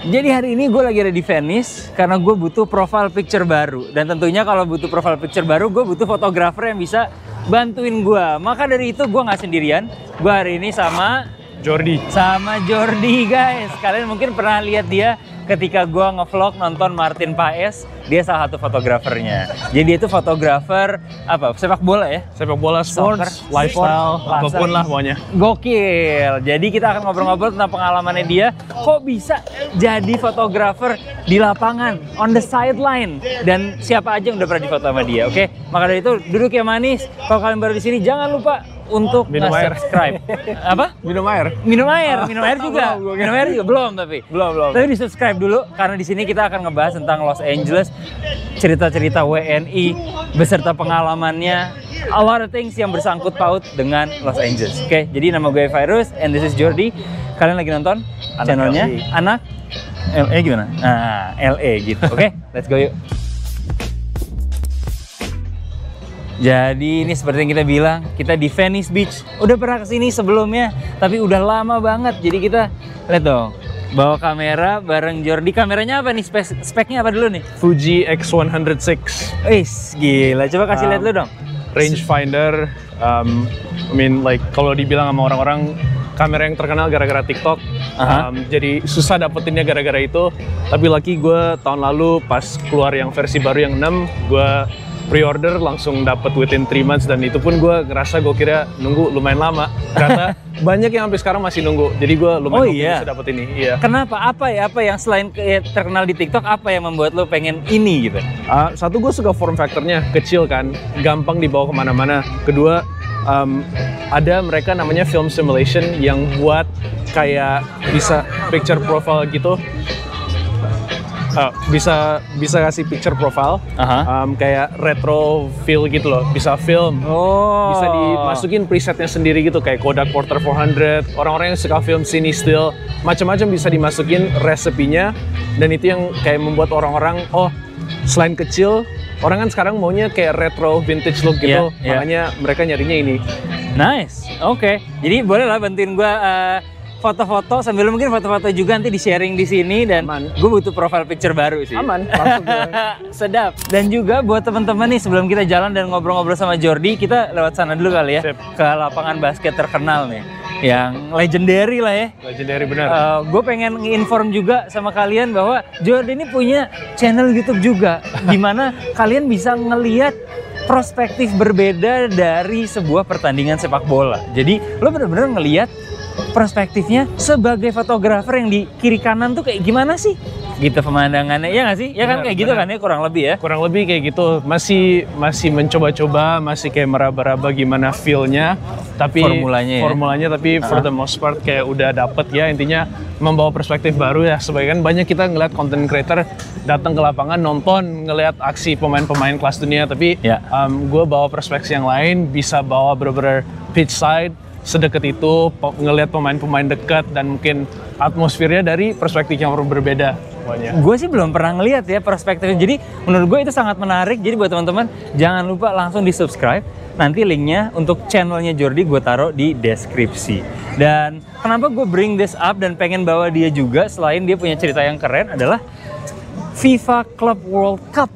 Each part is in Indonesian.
Jadi hari ini gue lagi ada di Venice karena gue butuh profile picture baru. Dan tentunya kalau butuh profile picture baru, gue butuh fotografer yang bisa bantuin gue. Maka dari itu gue nggak sendirian. Gue hari ini sama Jordi. Sama Jordi guys. Kalian mungkin pernah lihat dia ketika gue ngevlog nonton Martin Paes. Dia salah satu fotografernya. Jadi dia itu fotografer apa? Sepak bola ya? Sepak bola, sports, lifestyle, apapun lah pokoknya. Gokil. Jadi kita akan ngobrol-ngobrol tentang pengalamannya dia. Kok bisa jadi fotografer di lapangan, on the sideline. Dan siapa aja yang udah pernah difoto sama dia, oke? Maka dari itu duduk yang manis. Kalau kalian baru di sini jangan lupa untuk minum air. Subscribe. Apa? Minum air. Minum air juga. Minum air juga belum tapi. Belum. Tapi di subscribe dulu karena di sini kita akan ngebahas tentang Los Angeles, cerita-cerita WNI beserta pengalamannya, a lot of things yang bersangkut paut dengan Los Angeles. Oke, jadi nama gue Virus and this is Jordi. Kalian lagi nonton channelnya Anak LA gimana? Nah, LA gitu. Oke, let's go yuk. Jadi ini seperti yang kita bilang, kita di Venice Beach. Udah pernah kesini sebelumnya, tapi udah lama banget. Jadi kita, lihat dong, bawa kamera bareng Jordi. Kameranya apa nih? Speknya apa dulu nih? Fuji X106. Wih, gila. Coba kasih lihat dulu dong. Rangefinder. Kalau dibilang sama orang-orang, kamera yang terkenal gara-gara TikTok. Jadi susah dapetinnya gara-gara itu. Tapi lucky gue tahun lalu pas keluar yang versi baru yang 6, gue pre-order langsung dapat within 3 months, dan itu pun gue ngerasa gue kira nunggu lumayan lama karena banyak yang sampai sekarang masih nunggu, jadi gue lumayan bisa dapet ini. Iya. Kenapa? Apa yang selain terkenal di TikTok, apa yang membuat lo pengen ini gitu? Satu, gue suka form factornya, kecil kan, gampang dibawa kemana-mana. Kedua, ada mereka namanya film simulation yang buat kayak bisa picture profile gitu. Bisa kasih picture profile, kayak retro feel gitu loh, bisa film, bisa dimasukin presetnya sendiri gitu, kayak Kodak Portra 400, orang-orang yang suka film cine still, macam-macam bisa dimasukin resepinya, dan itu yang kayak membuat orang-orang, selain kecil, orang kan sekarang maunya kayak retro vintage look gitu, makanya mereka nyarinya ini. Nice, oke. Jadi boleh lah bantuin gue foto-foto, sambil mungkin foto-foto juga nanti di-sharing di sini, dan gue butuh profile picture baru sih. Aman, langsung. Sedap. Dan juga buat teman-teman nih, sebelum kita jalan dan ngobrol-ngobrol sama Jordi, kita lewat sana dulu kali ya. Sip. Ke lapangan basket terkenal nih, yang legendary lah ya. Legendary benar. Gue pengen nge-inform juga sama kalian bahwa Jordi ini punya channel YouTube juga, dimana kalian bisa ngelihat perspektif berbeda dari sebuah pertandingan sepak bola. Jadi lo bener-bener ngelihat perspektifnya sebagai fotografer yang di kiri kanan tuh kayak gimana sih gitu pemandangannya, ya nggak sih? Ya kan, kayak gitu kan ya, kurang lebih ya? Kurang lebih kayak gitu, masih mencoba-coba, masih kayak meraba-raba gimana feel-nya, tapi formulanya tapi for the most part kayak udah dapet ya, intinya membawa perspektif baru ya. Sebagian banyak kita ngeliat content creator datang ke lapangan nonton, ngeliat aksi pemain-pemain kelas dunia, tapi gue bawa perspektif yang lain, bisa bawa bener-bener pitch side, sedekat itu, ngelihat pemain-pemain dekat, dan mungkin atmosfernya dari perspektif yang berbeda. Gue sih belum pernah ngelihat ya perspektifnya, jadi menurut gue itu sangat menarik. Jadi buat teman-teman jangan lupa langsung di subscribe. Nanti linknya untuk channelnya Jordi gue taruh di deskripsi. Dan kenapa gue bring this up dan pengen bawa dia juga, selain dia punya cerita yang keren, adalah FIFA Club World Cup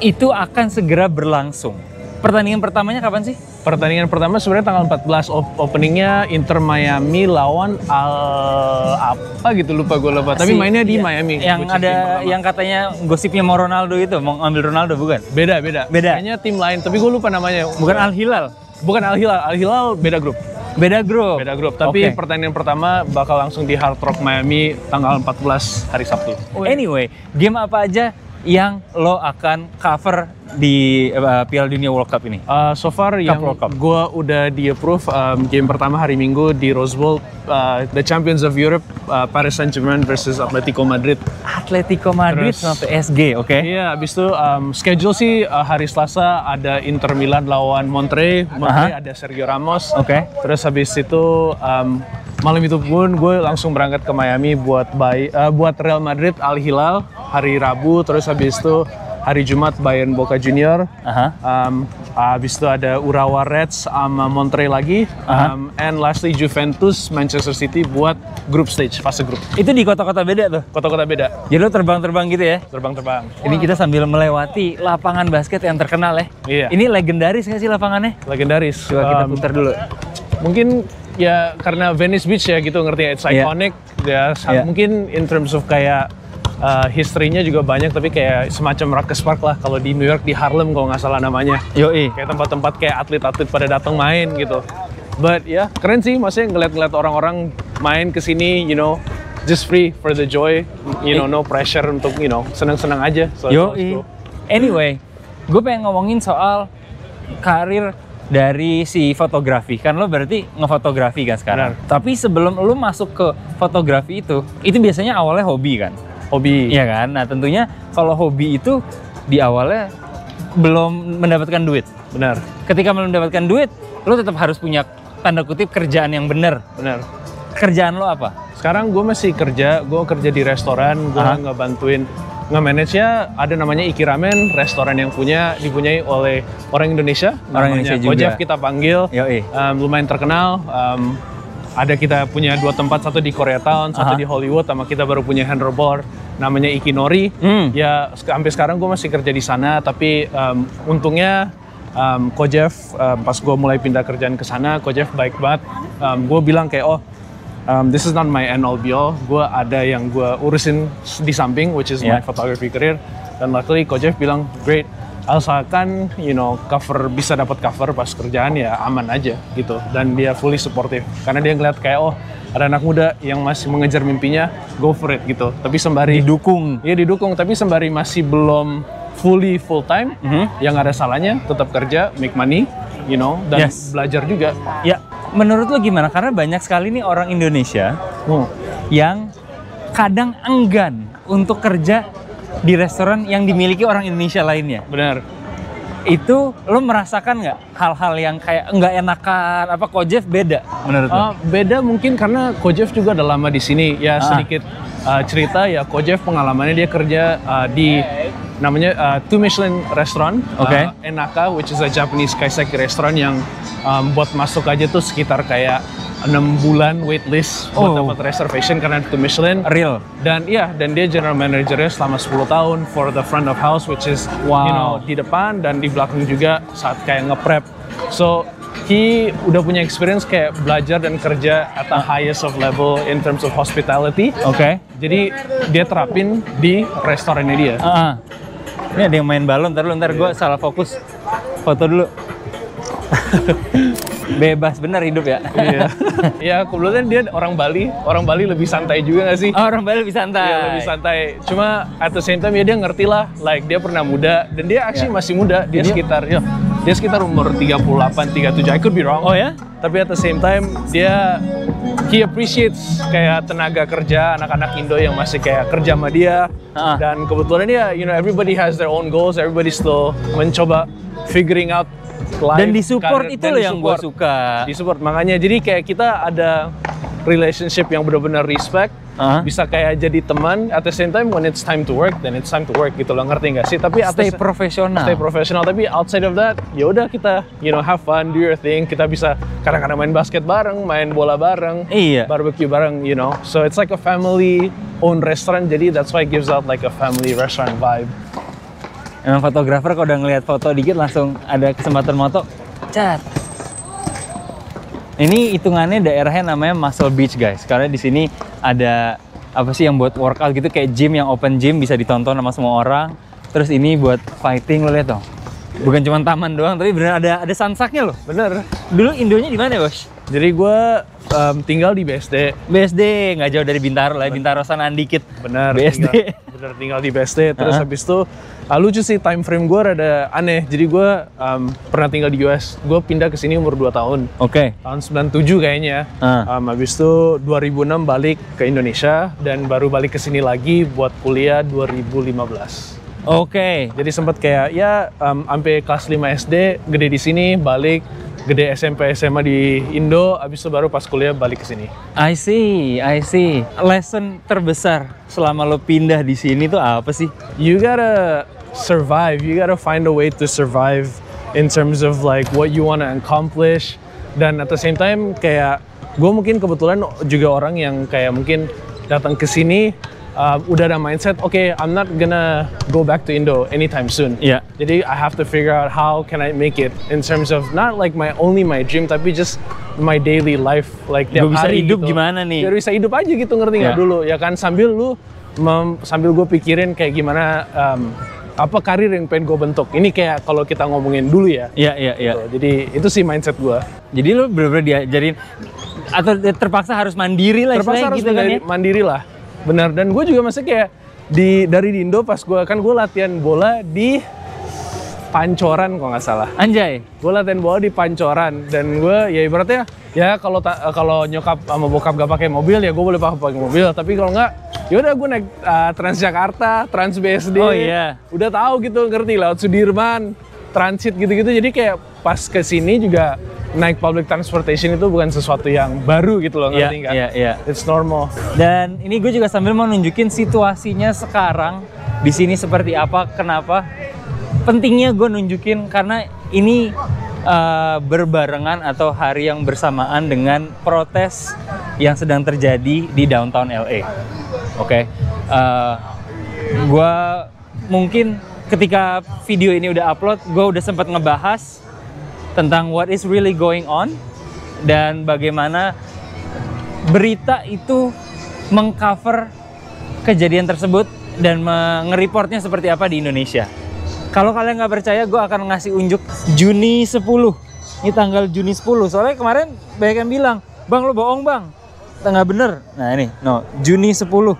itu akan segera berlangsung. Pertandingan pertamanya kapan sih? Pertandingan pertama sebenarnya tanggal 14, openingnya Inter Miami lawan apa gitu, lupa. Tapi mainnya di Miami. Yang ada yang katanya gosipnya mau Ronaldo itu, mau ngambil Ronaldo, bukan? Beda. Kayaknya tim lain, tapi gue lupa namanya. Bukan Al Hilal. Bukan Al Hilal. Al Hilal beda grup. Beda grup. Tapi pertandingan pertama bakal langsung di Hard Rock Miami tanggal 14 hari Sabtu. Anyway, game apa aja yang lo akan cover di Piala Dunia World Cup ini? So far yang gue udah di-approve, game pertama hari Minggu di Rose Bowl, the Champions of Europe, Paris Saint-Germain versus Atletico Madrid. Sama PSG, oke? Iya, abis itu schedule sih hari Selasa ada Inter Milan lawan Monterrey ada Sergio Ramos. Terus habis itu malam itu pun gue langsung berangkat ke Miami buat Real Madrid Al Hilal hari Rabu. Terus habis itu hari Jumat Bayern Boca Junior. Habis itu ada Urawa Reds sama Monterrey lagi. And lastly Juventus Manchester City buat group stage, fase grup. Itu di kota-kota beda tuh? Kota-kota beda. Jadi lo terbang-terbang gitu ya? Terbang-terbang. Ini kita sambil melewati lapangan basket yang terkenal ya? Iya. Ini legendaris nggak sih lapangannya? Legendaris. Coba kita putar dulu. Mungkin ya karena Venice Beach ya gitu, ngerti ya? It's iconic. Ya, mungkin in terms of kayak history-nya juga banyak, tapi kayak semacam Rucker Park lah kalau di New York, di Harlem kalau nggak salah namanya. Yoi. Kayak tempat-tempat kayak atlet-atlet pada datang main gitu. But ya keren sih, maksudnya ngeliat-ngeliat orang-orang main ke sini, you know, just free for the joy, you know, no pressure untuk, you know, senang-senang aja. So, Yoi. Anyway, gue pengen ngomongin soal karir dari si fotografi. Kan lo berarti ngefotografi kan sekarang. Benar. Tapi sebelum lo masuk ke fotografi itu biasanya awalnya hobi kan? Hobi. Iya kan? Nah tentunya kalau hobi itu di awalnya belum mendapatkan duit. Benar. Ketika mendapatkan duit, lo tetap harus punya tanda kutip kerjaan yang benar. Benar. Kerjaan lo apa? Sekarang gue masih kerja di restoran, gue ngebantuin nge-manage ya, ada namanya Iki Ramen, restoran yang dipunyai oleh orang Indonesia. Orang Indonesia juga. Kojef kita panggil, lumayan terkenal. Ada kita punya 2 tempat, satu di Koreatown, satu di Hollywood, sama kita baru punya handlebar namanya Ikinori. Ya sampai sekarang gue masih kerja di sana, tapi untungnya Kojef pas gue mulai pindah kerjaan ke sana, Kojef baik banget. Gue bilang kayak this is not my end all be all. Gue ada yang gue urusin di samping, which is my photography career. Dan luckily Kojef bilang great. Asalkan, you know, bisa dapat cover pas kerjaan ya aman aja gitu. Dan dia fully supportive karena dia ngeliat kayak ada anak muda yang masih mengejar mimpinya, go for it gitu. Tapi sembari didukung, tapi sembari masih belum full time, yang ada salahnya tetap kerja, make money, you know, dan belajar juga. Ya, menurut lo gimana? Karena banyak sekali nih orang Indonesia yang kadang enggan untuk kerja di restoran yang dimiliki orang Indonesia lainnya. Benar. Itu lo merasakan nggak hal-hal yang kayak nggak enakan? Apa Kojef beda menurut lo? Beda mungkin karena Kojef juga udah lama di sini. Ya sedikit cerita ya, Kojef pengalamannya dia kerja di namanya 2 Michelin restaurant, Enaka, which is a Japanese kaiseki restaurant yang buat masuk aja tuh sekitar kayak 6 bulan waitlist buat dapat reservation karena 2 Michelin. Real. Dan dia general managernya selama 10 tahun for the front of house, which is you know, di depan dan di belakang juga saat kayak nge-prep. So he udah punya experience kayak belajar dan kerja at the highest of level in terms of hospitality. Jadi dia terapin di restorannya dia. Ini ada yang main balon, ntar gue salah fokus. Foto dulu. Bebas bener hidup ya. Iya. Ya kebetulan dia orang Bali lebih santai juga gak sih? Orang Bali lebih santai. Iya lebih santai. Cuma at the same time ya dia ngerti lah, like dia pernah muda dan dia actually masih muda. Dia sekitar umur 38, 37. I could be wrong. Oh ya? Tapi at the same time he appreciates kayak tenaga kerja anak-anak Indo yang masih kayak kerja sama dia. Dan kebetulan dia, you know, everybody has their own goals, everybody still mencoba figuring out life. Dan disupport itu loh yang gue suka. Disupport, makanya jadi kayak kita ada relationship yang benar-benar respect, bisa kayak jadi teman. At the same time when it's time to work, then it's time to work gitu loh, ngerti nggak sih? Tapi stay profesional. Tapi outside of that, ya udah kita, you know, have fun, do your thing. Kita bisa kadang-kadang main basket bareng, main bola bareng, barbecue bareng, you know. So it's like a family-owned restaurant, jadi that's why it gives out like a family restaurant vibe. Emang fotografer kalau udah ngelihat foto dikit langsung ada kesempatan moto, cat. Ini hitungannya daerahnya namanya Muscle Beach guys, karena di sini ada apa sih yang buat workout gitu, kayak gym yang open gym bisa ditonton sama semua orang. Terus ini buat fighting, lo lihat dong. Bukan cuma taman doang, tapi bener ada sansaknya loh. Bener. Dulu Indonya di mana bos? Jadi gue tinggal di BSD. BSD nggak jauh dari Bintaro lah, Bintaro sanaan dikit. Bener. BSD. Tinggal di BSD. Terus habis itu lucu sih, time frame gue rada aneh. Jadi gue pernah tinggal di US. Gue pindah ke sini umur 2 tahun. Tahun 97 kayaknya. Habis itu 2006 balik ke Indonesia dan baru balik ke sini lagi buat kuliah 2015. Jadi sempat kayak ya sampai kelas 5 SD gede di sini, balik gede SMP SMA di Indo, abis itu baru pas kuliah balik ke sini. I see. Lesson terbesar selama lo pindah di sini tuh apa sih? You gotta survive. You gotta find a way to survive in terms of like what you wanna accomplish. Dan at the same time kayak gue mungkin kebetulan juga orang yang kayak mungkin datang ke sini udah ada mindset, okay, I'm not gonna go back to Indo anytime soon. Yeah. Jadi I have to figure out how can I make it in terms of not like only my dream, tapi just my daily life, like tiap bisa hari hidup gitu. Gimana nih? Biar bisa hidup aja gitu, ngerti nggak dulu ya kan, sambil gue pikirin kayak gimana apa karir yang pengen gue bentuk. Ini kayak kalau kita ngomongin dulu ya. Iya. Gitu. Jadi itu sih mindset gue. Jadi lu bener-bener diajarin atau terpaksa harus mandiri lah, terpaksa harus gitu kan ya? mandiri lah, benar. Dan gue juga masih kayak dari di Indo pas gue latihan bola di Pancoran kalau nggak salah. Anjay. Gue latihan bola di Pancoran dan gue ya ibaratnya ya kalau nyokap sama bokap gak pakai mobil ya gue boleh pakai mobil, tapi kalau nggak ya udah gue naik Transjakarta, Trans BSD. Oh iya. Udah tahu gitu, ngerti, lewat Sudirman, transit gitu-gitu. Jadi kayak pas ke sini juga naik public transportation itu bukan sesuatu yang baru gitu loh, ngerti nggak? Iya. It's normal. Dan ini gue juga sambil mau nunjukin situasinya sekarang di sini seperti apa, kenapa pentingnya gue nunjukin, karena ini berbarengan atau hari yang bersamaan dengan protes yang sedang terjadi di downtown LA. Oke. Gue mungkin ketika video ini udah upload, gue udah sempat ngebahas tentang what is really going on dan bagaimana berita itu mengcover kejadian tersebut dan nge-reportnya seperti apa di Indonesia. Kalau kalian nggak percaya, gue akan ngasih unjuk Juni 10. Ini tanggal Juni 10. Soalnya kemarin banyak yang bilang, "Bang, lo bohong bang." Nggak bener. Nah ini, Juni 10.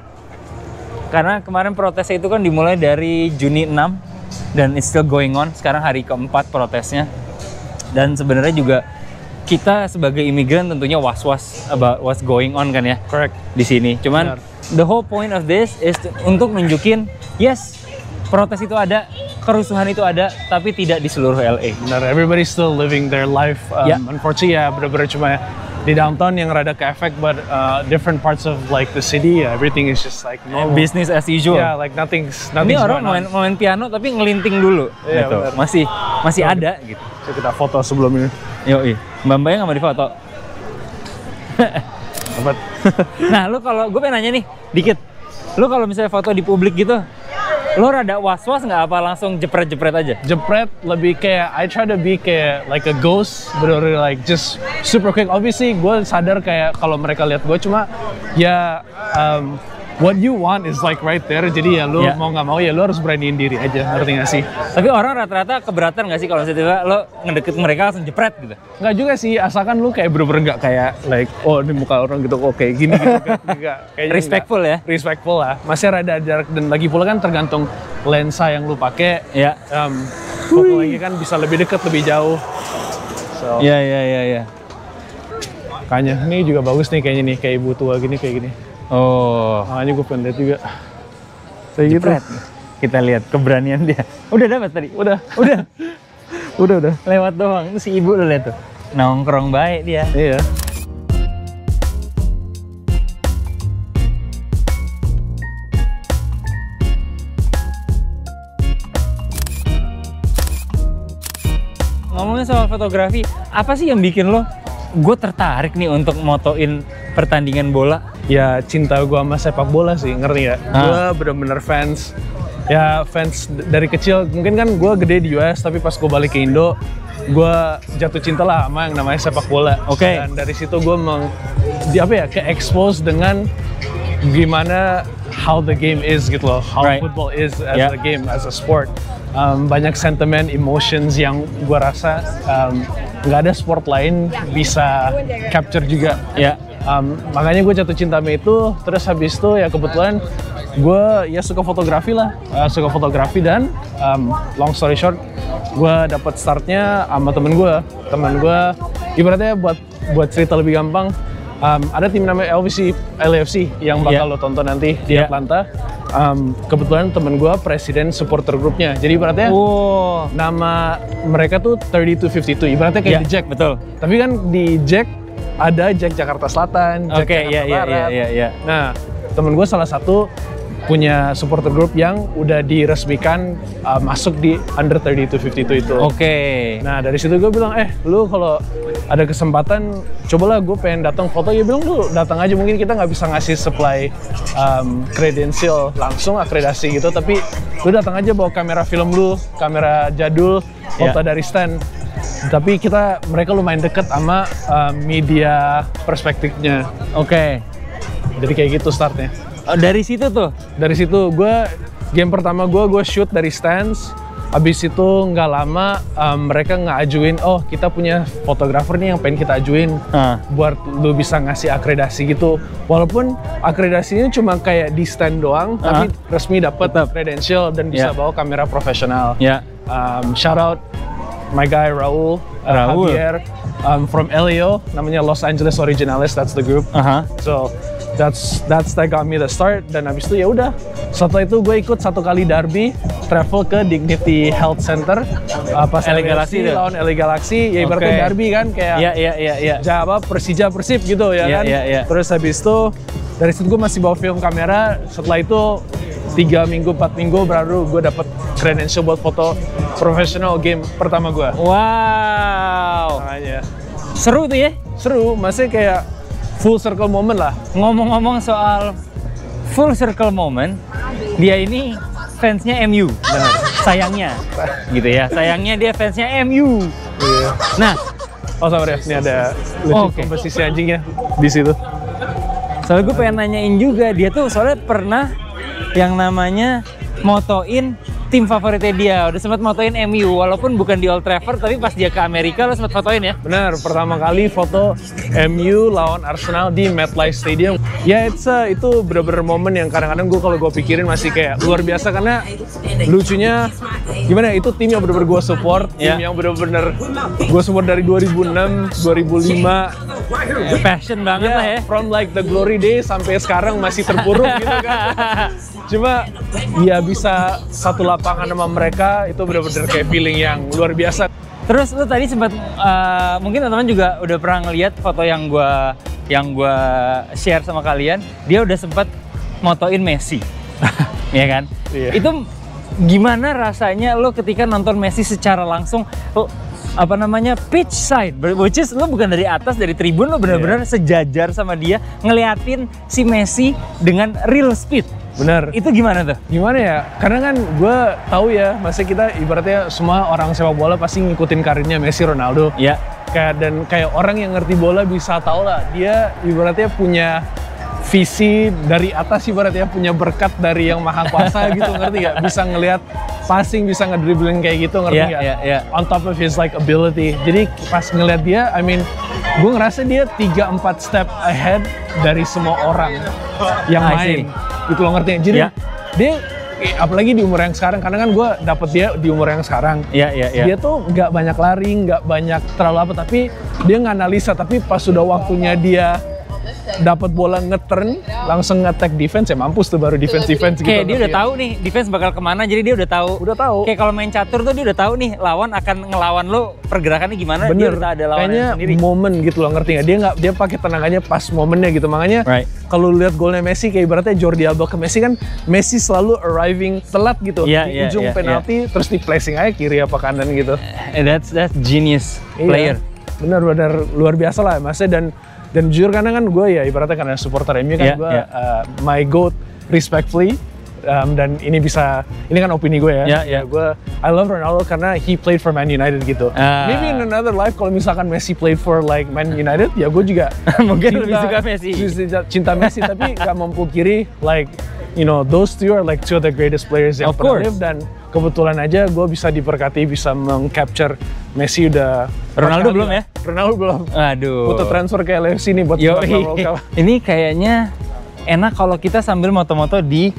Karena kemarin protesnya itu kan dimulai dari Juni 6 dan it's still going on. Sekarang hari keempat protesnya. Dan sebenarnya juga kita sebagai imigran tentunya was-was about what's going on kan ya. Correct. Di sini. Cuman the whole point of this is untuk nunjukin, yes, protes itu ada, kerusuhan itu ada, tapi tidak di seluruh LA. Benar, everybody still living their life. Unfortunately ya bener-bener cuma di downtown yang rada ke efek, but different parts of like the city, everything is just like normal. Business as usual. Yeah, like nothing's Ini orang main piano tapi ngelinting dulu. Iya, gitu. Masih ada gitu. Coba kita foto sebelum ini. Yoi. Mbak-mbaknya nggak mau difoto. Nah, lu kalau gue pengen nanya nih dikit. Lu kalau misalnya foto di publik gitu, lo rada was-was nggak, apa langsung jepret-jepret aja? Jepret lebih kayak, I try to be kayak like a ghost, bener-bener like just super quick. Obviously gue sadar kayak kalau mereka lihat gue, cuma ya what you want is like right there. Jadi ya lo mau nggak mau ya lo harus beraniin diri aja, ngerti nggak sih? Tapi orang rata-rata keberatan nggak sih kalau misalnya lo ngedeket mereka langsung jepret gitu? Nggak juga sih, asalkan lo kayak bener-bener nggak kayak like, oh ini muka orang gitu, oh kayak gini gitu. Nggak. Respectful ya? Respectful lah, masih rada jarak, dan lagi pula kan tergantung lensa yang lo pakai. Ya. Foto lagi kan bisa lebih dekat, lebih jauh. So. Iya. Makanya ini juga bagus nih kayaknya nih, kayak ibu tua gini, kayak gini. Oh, makanya gue pengen lihat juga. Kayak gitu. Kita lihat keberanian dia. Udah dapat tadi? Udah. Lewat doang. Itu si ibu lo lihat tuh. Nongkrong baik dia. Iya. Ngomongin soal fotografi, apa sih yang bikin lo, gue tertarik nih untuk motoin pertandingan bola? Ya cinta gue sama sepak bola sih, ngerti gak? Gue bener-bener fans. Ya fans dari kecil. Mungkin kan gue gede di US, tapi pas gue balik ke Indo, gue jatuh cinta lah sama yang namanya sepak bola. Oke. Dan dari situ gue ke-expose dengan gimana how the game is gitu loh. How football is as a game, as a sport. Banyak sentimen, emotions yang gue rasa nggak ada sport lain bisa capture juga. Makanya gue jatuh cinta sama itu. Terus habis itu ya kebetulan gue ya suka fotografi lah, dan long story short, gue dapat startnya sama temen gue. Ibaratnya buat cerita lebih gampang, ada tim namanya LAFC yang bakal lo tonton nanti di Atlanta. Kebetulan temen gue presiden supporter grupnya, jadi ibaratnya nama mereka tuh 3252, ibaratnya kayak di Jack. Betul. Tapi kan di Jack ada Jack Jakarta Selatan, Jack Jakarta Barat. Nah, temen gue salah satu punya supporter group yang udah diresmikan masuk di under 30 to 52 itu. Oke. Nah dari situ gue bilang, lu kalau ada kesempatan, cobalah gue pengen datang foto. Ya bilang lu datang aja, mungkin kita nggak bisa ngasih supply kredensial langsung akreditasi gitu, tapi lu datang aja bawa kamera film lu, kamera jadul, foto dari stand. Tapi mereka lumayan deket sama media perspektifnya. Oke. Jadi kayak gitu startnya. Dari situ tuh? Dari situ game pertama gue shoot dari stands. Abis itu nggak lama mereka ngajuin, oh kita punya fotografer nih yang pengen kita ajuin buat lu bisa ngasih akreditasi gitu. Walaupun akreditasinya cuma kayak di stand doang, tapi resmi dapet credential dan bisa bawa kamera profesional. Shout out my guy Raul. Javier from LAO, namanya Los Angeles Originales, that's the group. So that got me the start. Dan abis itu ya udah, setelah itu gue ikut 1 kali derby travel ke Dignity Health Center pas LA Galaxy lawan LA Galaxy, ya ibaratnya derby kan, kayak Persija Persib gitu ya kan. Terus habis itu dari situ gue masih bawa film kamera. Setelah itu 3 minggu 4 minggu baru gue dapet credential buat foto profesional game pertama gue. Wow. Makanya seru tuh ya? Seru, maksudnya kayak full circle moment lah. Ngomong-ngomong soal full circle moment, dia ini fansnya MU. Benar. Sayangnya, gitu ya. Sayangnya dia fansnya MU. Iya. Nah, sabar ya, ini ada komposisi anjingnya di situ. Soalnya gue pengen nanyain juga, dia tuh soalnya pernah yang namanya motoin tim favoritnya dia. Udah sempat motoin MU, walaupun bukan di Old Trafford, tapi pas dia ke Amerika lo sempat fotoin ya? Benar, pertama kali foto MU lawan Arsenal di MetLife Stadium. Ya itu bener-bener momen yang kadang-kadang kalau gue pikirin masih kayak luar biasa, karena lucunya gimana ya, itu tim yang bener-bener gue support, tim yang bener-bener gue support dari 2006, 2005. Passion banget lah ya. From like the glory days sampai sekarang masih terpuruk gitu kan. Cuma ya bisa satu lapangan sama mereka, itu bener-bener kayak feeling yang luar biasa. Terus lu tadi sempat mungkin teman-teman juga udah pernah ngeliat foto yang gua share sama kalian. Dia udah sempat motoin Messi. Ya kan? Iya. Itu gimana rasanya lo ketika nonton Messi secara langsung, pitch side, which is lo bukan dari atas, dari tribun, lo benar-benar sejajar sama dia ngeliatin si Messi dengan real speed. Bener. Itu gimana tuh? Gimana ya? Karena kan gue tahu ya, maksudnya kita ibaratnya semua orang sepak bola pasti ngikutin karirnya Messi, Ronaldo. Iya. Kayak orang yang ngerti bola bisa tahu lah, dia ibaratnya punya visi dari atas, ibaratnya punya berkat dari yang maha kuasa gitu, ngerti gak? Bisa ngelihat passing, bisa ngedribbling kayak gitu, ngerti gak? On top of his like ability. Jadi pas ngelihat dia, gue ngerasa dia 3-4 step ahead dari semua orang yang main. Gitu lo, ngerti gak? Jadi dia apalagi di umur yang sekarang, karena kan gue dapet dia di umur yang sekarang. Dia tuh nggak banyak lari, nggak banyak terlalu apa, tapi dia nganalisa. Tapi pas sudah waktunya dia dapat bola nge-turn, langsung nge-attack defense, ya mampus tuh baru defense gitu. Kayak dia udah tahu nih defense bakal kemana, jadi dia udah tahu. Kayak kalau main catur tuh dia udah tahu nih lawan akan ngelawan lo pergerakannya gimana. Bener. Dia udah ada lawan kayaknya sendiri. momen gitu loh, ngerti nggak? Dia pakai tenangannya pas momennya gitu. Makanya kalau lihat golnya Messi, kayak ibaratnya Jordi Alba ke Messi kan, Messi selalu arriving telat gitu di ujung penalti, terus di placing aja kiri apa kanan gitu. That's genius player. Bener-bener luar biasa lah maksudnya. Dan jujur karena kan gue ya ibaratnya karena supporter MU kan, gue my goat respectfully, dan ini kan opini gue ya. Gue I love Ronaldo karena he played for Man United gitu. Maybe in another life kalau misalkan Messi played for like Man United, ya gue juga mungkin lebih suka Messi. Cinta Messi, tapi gak memungkiri like those two are like two of the greatest players yang pernah live. Dan kebetulan aja gue bisa diberkati bisa meng-capture Messi. Udah Ronaldo belum ya? Ronaldo belum. Aduh. Butuh transfer ke LFC nih buat ini kayaknya enak kalau kita sambil moto-moto di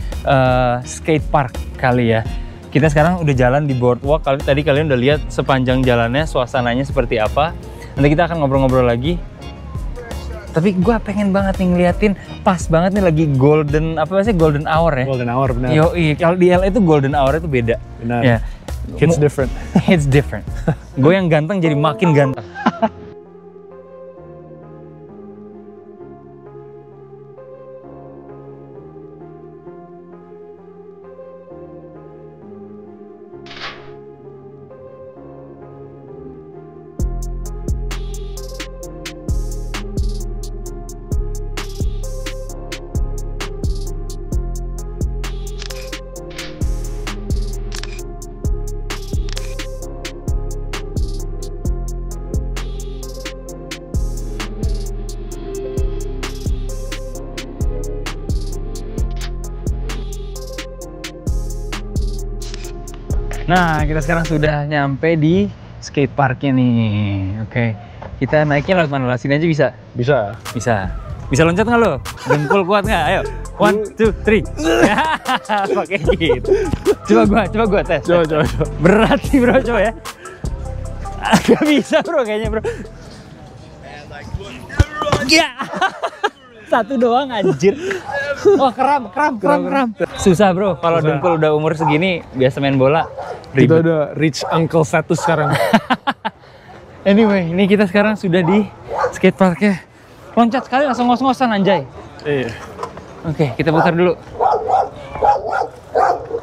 skate park kali ya. Kita sekarang udah jalan di boardwalk. Tadi kalian udah lihat sepanjang jalannya suasananya seperti apa. Nanti kita akan ngobrol-ngobrol lagi. Tapi gue pengen banget nih ngeliatin, pas banget nih lagi golden hour ya. Golden hour, benar. Kalau di LA itu golden hour itu beda. Benar. Ya. It's different. It's different. Gue yang ganteng jadi makin ganteng. Nah, kita sekarang sudah nyampe di skate parknya nih. Oke, kita naiknya lewat mana? Sini aja bisa? Bisa. Bisa. Bisa loncat nggak lo? Dengkul kuat nggak? Ayo. 1, 2, 3. Pakai gitu. Coba gua tes. Coba. Berat sih bro, coba ya. Gak bisa bro kayaknya bro. Ya. Satu doang anjir. Oh kram. Susah bro, kalau dengkul udah umur segini biasa main bola. Kita udah reach uncle status sekarang. Anyway, ini kita sekarang sudah di skateparknya. Loncat sekali langsung ngos-ngosan anjay. Iya. Oke, kita putar dulu.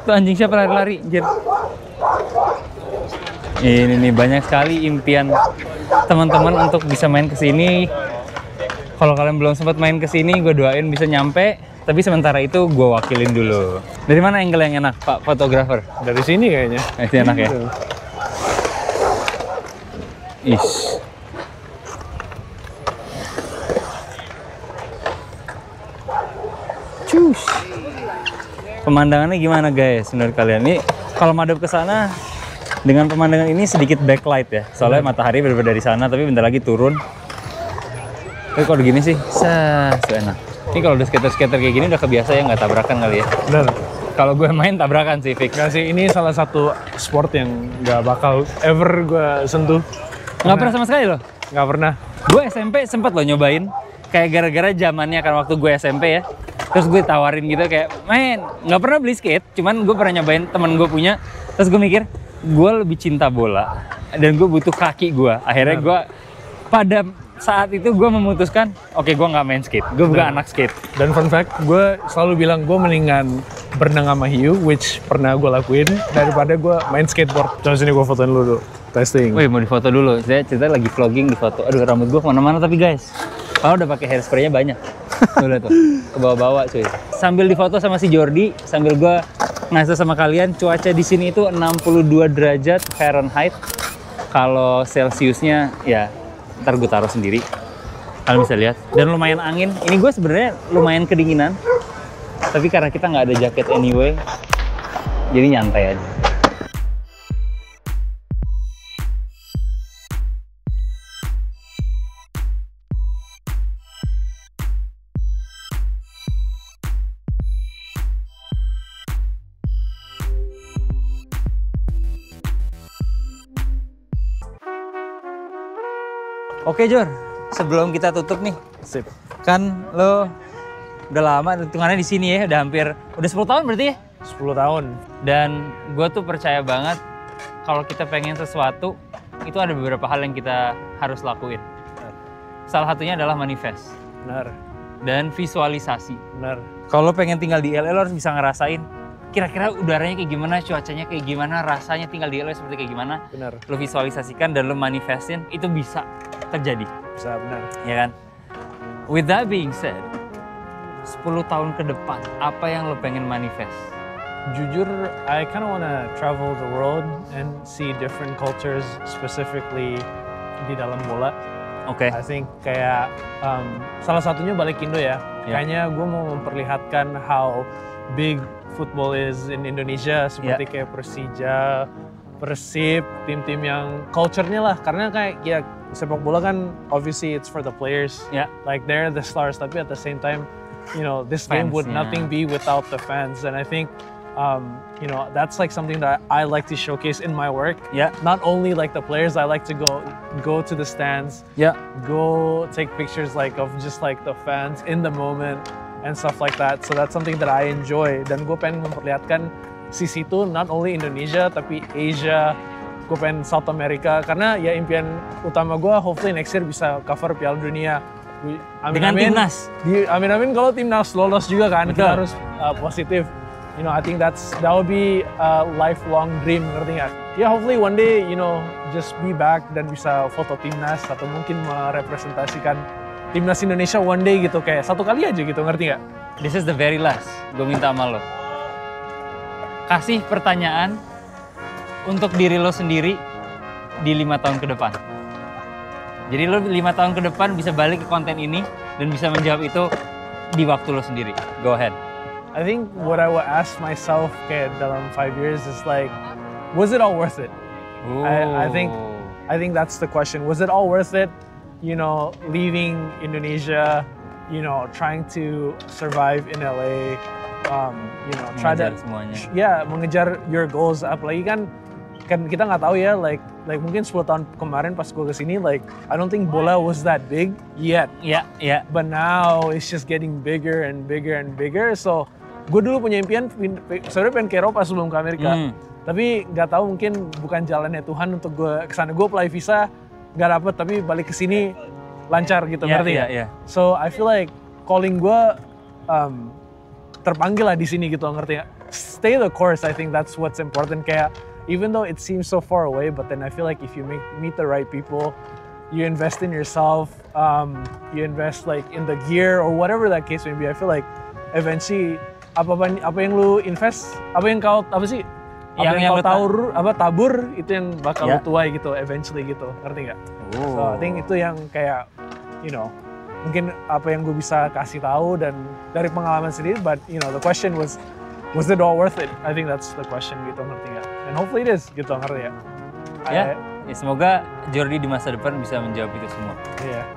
Tuh anjing siapa lari-lari, anjir. Ini nih banyak sekali impian teman-teman untuk bisa main ke sini. Kalau kalian belum sempat main ke sini, gue doain bisa nyampe. Tapi sementara itu gue wakilin dulu. Dari mana angle yang enak, Pak fotografer? Dari sini kayaknya. Ini enak ya. Is. Cus. Pemandangannya gimana guys menurut kalian? Ini kalau madep ke sana dengan pemandangan ini sedikit backlight ya. Soalnya matahari berbeda dari sana tapi bentar lagi turun. Tapi kalau begini sih, enak. Ini kalau udah skater-skater kayak gini udah kebiasa ya nggak tabrakan kali ya. Benar. Kalau gue main tabrakan sih, fix. Nggak sih, ini salah satu sport yang nggak bakal ever gue sentuh. Nggak pernah sama sekali loh? Nggak pernah. Gue SMP sempet loh nyobain. Kayak gara-gara zamannya kan waktu gue SMP ya. Terus gue tawarin gitu kayak, main. Nggak pernah beli skate, cuman gue pernah nyobain temen gue punya. Terus gue mikir, gue lebih cinta bola. Dan gue butuh kaki gue. Akhirnya gue pada saat itu gue memutuskan, oke gue nggak main skate, gue bukan anak skate. Dan fun fact, gue selalu bilang gue mendingan berenang sama hiu, which pernah gue lakuin, daripada gue main skateboard. Coba sini gue fotoin lu dulu, testing. Wih mau difoto dulu, saya cerita lagi vlogging di foto. Aduh rambut gue kemana-mana tapi guys, kalau udah pakai hairspray-nya banyak. Tuh lihat tuh, ke bawah-bawah cuy. Sambil difoto sama si Jordi, sambil gue ngasih sama kalian, cuaca di sini itu 62 derajat Fahrenheit. Kalau Celsiusnya ya ntar gue taruh sendiri, kalian bisa lihat. Dan lumayan angin. Ini gue sebenarnya lumayan kedinginan, tapi karena kita nggak ada jaket anyway, jadi nyantai aja. Oke Jor, sebelum kita tutup nih, Sip. Kan lo udah lama hitungannya di sini ya, udah 10 tahun berarti ya? 10 tahun. Dan gue tuh percaya banget kalau kita pengen sesuatu, itu ada beberapa hal yang kita harus lakuin. Salah satunya adalah manifest. Benar. Dan visualisasi. Benar. Kalau pengen tinggal di LA, lo harus bisa ngerasain kira-kira udaranya kayak gimana, cuacanya kayak gimana, rasanya tinggal di LA seperti kayak gimana. Benar. Lo visualisasikan dan lo manifestin, itu bisa terjadi. Bisa, benar. Ya kan? With that being said, 10 tahun ke depan, apa yang lo pengen manifest? Jujur, I kind of wanna travel the world and see different cultures, specifically di dalam bola. Oke. I think kayak salah satunya balik Indo ya. Kayaknya gue mau memperlihatkan how big football is in Indonesia, seperti kayak Persija, Persib, tim-tim yang culture-nya lah. Karena kayak ya sepak bola kan obviously it's for the players. Like they're the stars, tapi at the same time, you know, this game would nothing be without the fans. And I think you know, that's like something that I like to showcase in my work. Not only like the players, I like to go to the stands. Go take pictures like of just like the fans in the moment and stuff like that. So that's something that I enjoy. Dan gue pengen memperlihatkan sisi itu not only Indonesia tapi Asia. Gue pengen South America karena ya impian utama gue hopefully next year bisa cover Piala Dunia. Dengan timnas. Amin kalau timnas lolos juga kan. Betul. Kita harus positif. You know, I think that would be a lifelong dream, ngerti nggak? Yeah, hopefully one day, you know, just be back dan bisa foto timnas atau mungkin merepresentasikan timnas Indonesia one day gitu, kayak satu kali aja gitu, ngerti nggak? This is the very last, gue minta sama lo. Kasih pertanyaan untuk diri lo sendiri di 5 tahun ke depan. Jadi lo 5 tahun ke depan bisa balik ke konten ini dan bisa menjawab itu di waktu lo sendiri. Go ahead. I think what I would ask myself kayak dalam 5 years is like, was it all worth it? I think that's the question. Was it all worth it? You know, leaving Indonesia, you know, trying to survive in LA, you know, try to mengejar your goals. Apalagi kan kita nggak tahu ya, like mungkin 10 tahun kemarin pas gue kesini, like I don't think bola was that big yet. Yeah. But now it's just getting bigger and bigger and bigger. So gue dulu punya impian sebenarnya pengen ke Eropa sebelum ke Amerika. Tapi nggak tahu, mungkin bukan jalannya Tuhan untuk gue kesana. Gue apply visa nggak dapet, tapi balik ke sini lancar gitu, ngerti ya? So I feel like calling gue terpanggil lah di sini gitu, ngerti ya? Stay the course, I think that's what's important. Kayak even though it seems so far away, but then I feel like if you meet the right people, you invest in yourself, you invest like in the gear or whatever that case may be. I feel like eventually apa yang lu invest, apa yang kau tabur itu yang bakal lu tuai gitu eventually gitu, ngerti nggak? So I think itu yang kayak, you know, mungkin apa yang gue bisa kasih tahu dan dari pengalaman sendiri. But you know, the question was it all worth it? I think that's the question gitu, ngerti nggak? And hopefully it is gitu, ngerti ya? Ya, semoga Jordi di masa depan bisa menjawab itu semua. Iya.